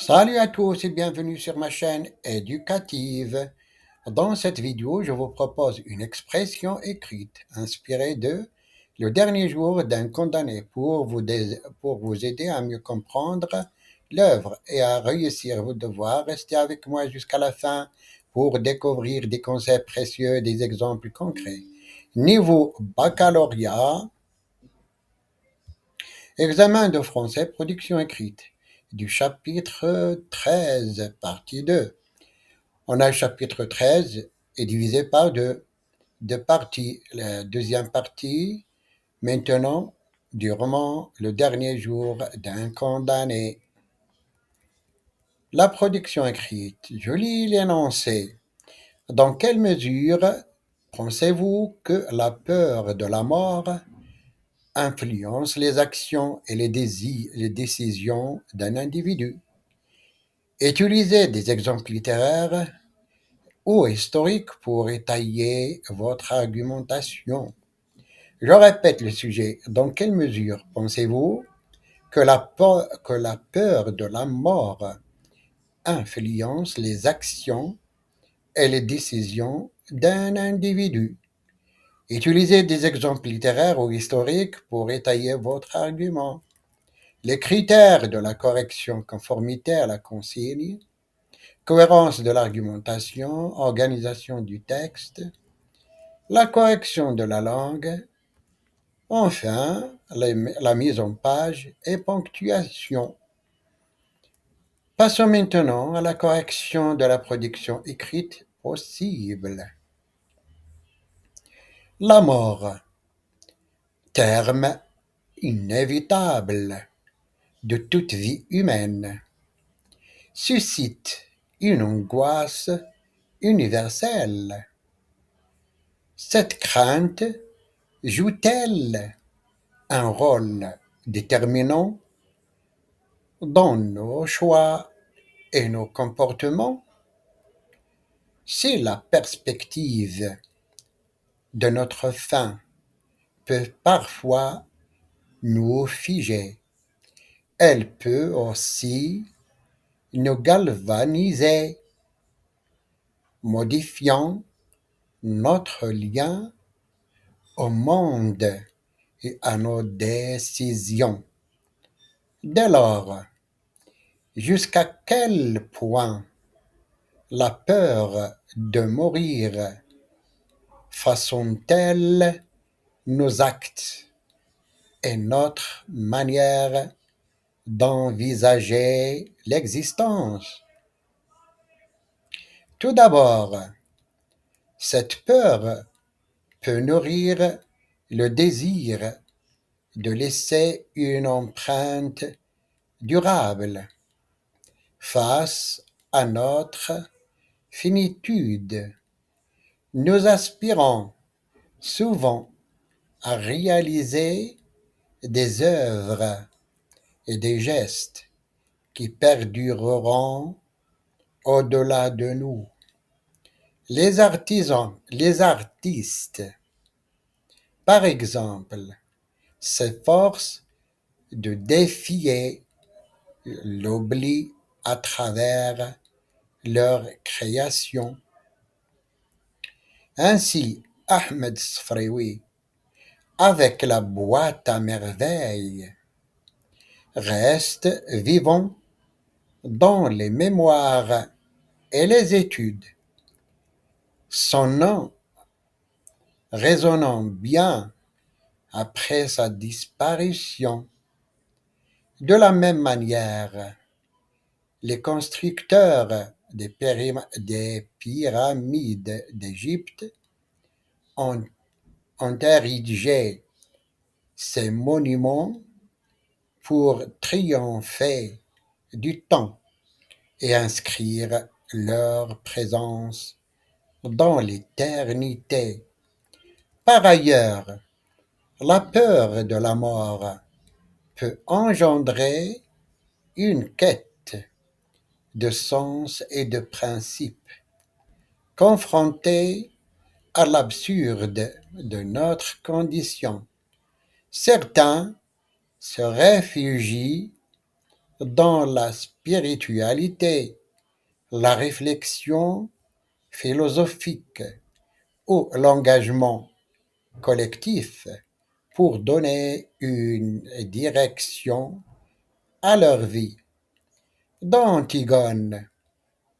Salut à tous et bienvenue sur ma chaîne éducative. Dans cette vidéo, je vous propose une expression écrite inspirée de le dernier jour d'un condamné pour vous aider à mieux comprendre l'œuvre et à réussir vos devoirs. Restez avec moi jusqu'à la fin pour découvrir des concepts précieux, des exemples concrets. Niveau baccalauréat, examen de français, production écrite du chapitre 13, partie 2. On a le chapitre 13 est divisé par deux parties. La deuxième partie, maintenant, du roman Le dernier jour d'un condamné. La production écrite. Je lis l'énoncé. Dans quelle mesure pensez-vous que la peur de la mort influence les actions et les décisions d'un individu? Utilisez des exemples littéraires ou historiques pour étayer votre argumentation. Je répète le sujet. Dans quelle mesure pensez-vous que la peur de la mort influence les actions et les décisions d'un individu? Utilisez des exemples littéraires ou historiques pour étayer votre argument. Les critères de la correction, conformité à la consigne, cohérence de l'argumentation, organisation du texte, la correction de la langue, enfin la mise en page et ponctuation. Passons maintenant à la correction de la production écrite possible. La mort, terme inévitable de toute vie humaine, suscite une angoisse universelle. Cette crainte joue-t-elle un rôle déterminant dans nos choix et nos comportements? Si la perspective de notre fin peut parfois nous figer, elle peut aussi nous galvaniser, modifiant notre lien au monde et à nos décisions. Dès lors, jusqu'à quel point la peur de mourir façonne-t-elle nos actes et notre manière d'envisager l'existence? Tout d'abord, cette peur peut nourrir le désir de laisser une empreinte durable face à notre finitude. Nous aspirons souvent à réaliser des œuvres et des gestes qui perdureront au-delà de nous. Les artisans, les artistes, par exemple, s'efforcent de défier l'oubli à travers leur création. Ainsi, Ahmed Sfraoui, avec la boîte à merveilles, reste vivant dans les mémoires et les études. Son nom résonnant bien après sa disparition. De la même manière, les constructeurs des pyramides d'Égypte ont, ont érigé ces monuments pour triompher du temps et inscrire leur présence dans l'éternité. Par ailleurs, la peur de la mort peut engendrer une quête de sens et de principe. Confrontés à l'absurde de notre condition, certains se réfugient dans la spiritualité, la réflexion philosophique ou l'engagement collectif pour donner une direction à leur vie. Dans Antigone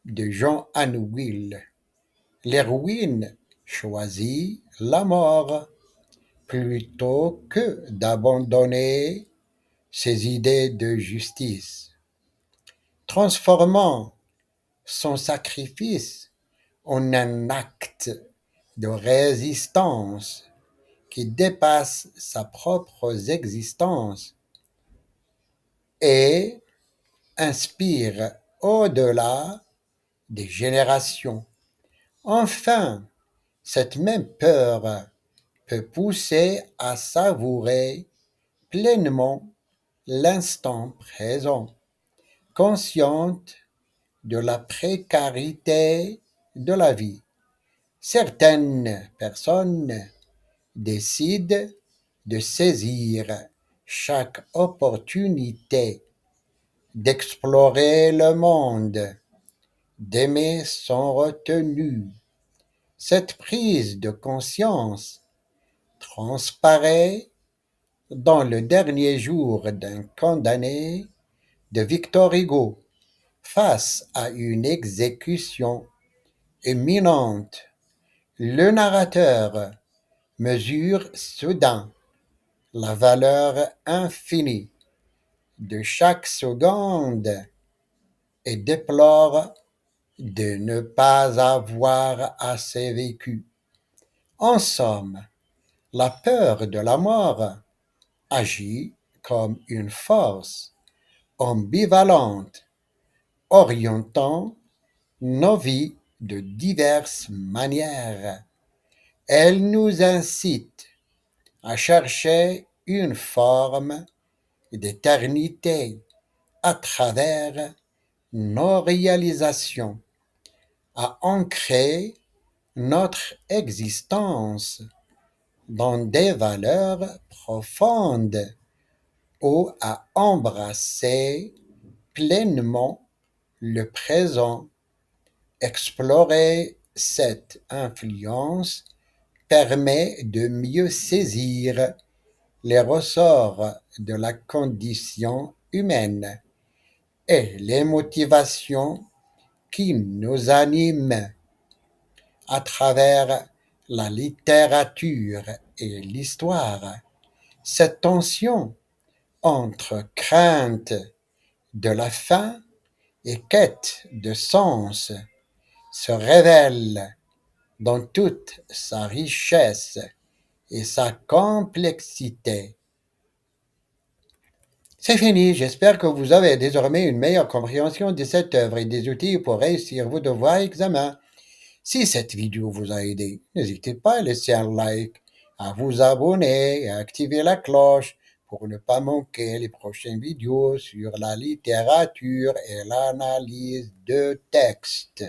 de Jean Anouilh, l'héroïne choisit la mort plutôt que d'abandonner ses idées de justice, transformant son sacrifice en un acte de résistance qui dépasse sa propre existence et inspire au-delà des générations. Enfin, cette même peur peut pousser à savourer pleinement l'instant présent, consciente de la précarité de la vie. Certaines personnes décident de saisir chaque opportunité d'explorer le monde, d'aimer sans retenue. Cette prise de conscience transparaît dans le dernier jour d'un condamné de Victor Hugo face à une exécution imminente. Le narrateur mesure soudain la valeur infinie de chaque seconde et déplore de ne pas avoir assez vécu. En somme, la peur de la mort agit comme une force ambivalente, orientant nos vies de diverses manières. Elle nous incite à chercher une forme d'éternité à travers nos réalisations, à ancrer notre existence dans des valeurs profondes ou à embrasser pleinement le présent. Explorer cette influence permet de mieux saisir les ressorts de la condition humaine et les motivations qui nous animent à travers la littérature et l'histoire. Cette tension entre crainte de la fin et quête de sens se révèle dans toute sa richesse et sa complexité. C'est fini, j'espère que vous avez désormais une meilleure compréhension de cette œuvre et des outils pour réussir vos devoirs et examens. Si cette vidéo vous a aidé, n'hésitez pas à laisser un like, à vous abonner et à activer la cloche pour ne pas manquer les prochaines vidéos sur la littérature et l'analyse de textes.